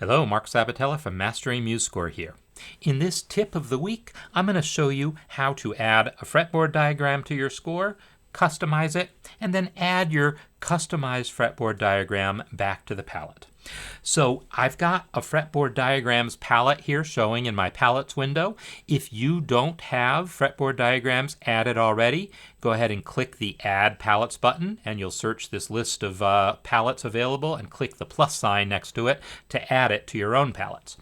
Hello, Mark Sabatella from Mastering MuseScore here. In this tip of the week, I'm going to show you how to add a fretboard diagram to your score, customize it, and then add your customized fretboard diagram back to the palette. So I've got a fretboard diagrams palette here showing in my palettes window. If you don't have fretboard diagrams added already, go ahead and click the Add Palettes button and you'll search this list of palettes available and click the plus sign next to it to add it to your own palettes.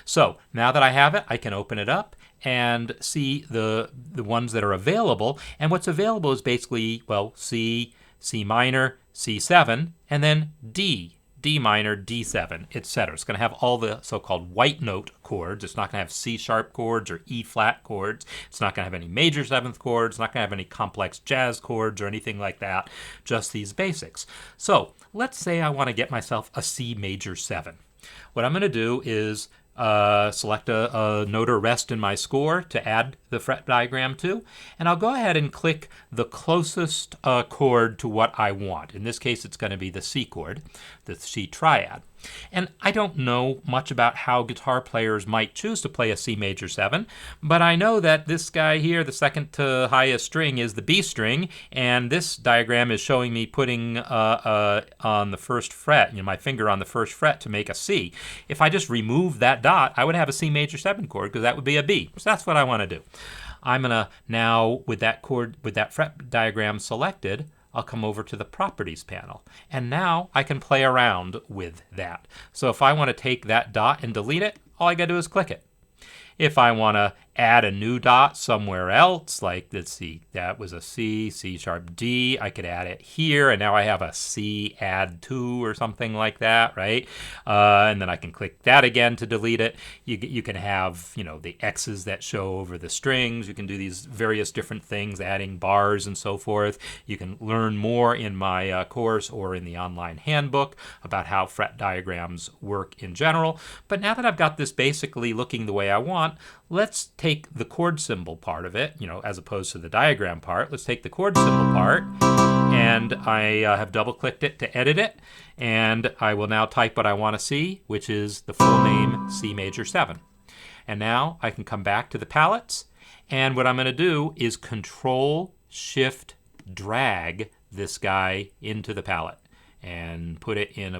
So now that I have it, I can open it up and see the ones that are available. And what's available is basically, well, C, C minor, C7, and then D. D minor, D7, etc. It's going to have all the so-called white note chords. It's not going to have C sharp chords or E flat chords. It's not going to have any major seventh chords. It's not going to have any complex jazz chords or anything like that. Just these basics. So let's say I want to get myself a C major 7. What I'm going to do is select a note or rest in my score to add the fret diagram to, and I'll go ahead and click the closest chord to what I want. In this case, it's going to be the C chord, the C triad. And I don't know much about how guitar players might choose to play a C major 7, but I know that this guy here, the second to highest string, is the B string, and this diagram is showing me putting on the first fret, my finger on the first fret to make a C. If I just remove that dot, I would have a C major 7 chord because that would be a B. So that's what I want to do. I'm going to now, with that fret diagram selected, I'll come over to the Properties panel. And now I can play around with that. So if I want to take that dot and delete it, all I got to do is click it. If I want to add a new dot somewhere else, like let's see, that was a C, C sharp D, I could add it here, and now I have a C add 2 or something like that, right? And then I can click that again to delete it. You can have, the X's that show over the strings. You can do these various different things, adding bars and so forth. You can learn more in my course or in the online handbook about how fret diagrams work in general. But now that I've got this basically looking the way I want, let's take the chord symbol part of it, as opposed to the diagram part. Let's take the chord symbol part, and I have double-clicked it to edit it, and I will now type what I want to see, which is the full name C major 7. And now I can come back to the palettes, and what I'm going to do is Control-Shift-Drag this guy into the palette and put it in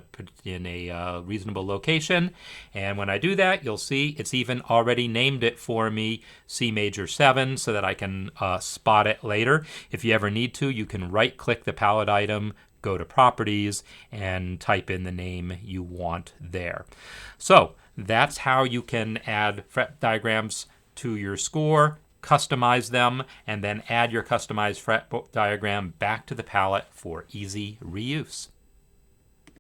a reasonable location. And when I do that, you'll see it's even already named it for me C major 7 so that I can spot it later. If you ever need to, you can right-click the palette item, go to Properties, and type in the name you want there. So that's how you can add fret diagrams to your score, customize them, and then add your customized fret diagram back to the palette for easy reuse.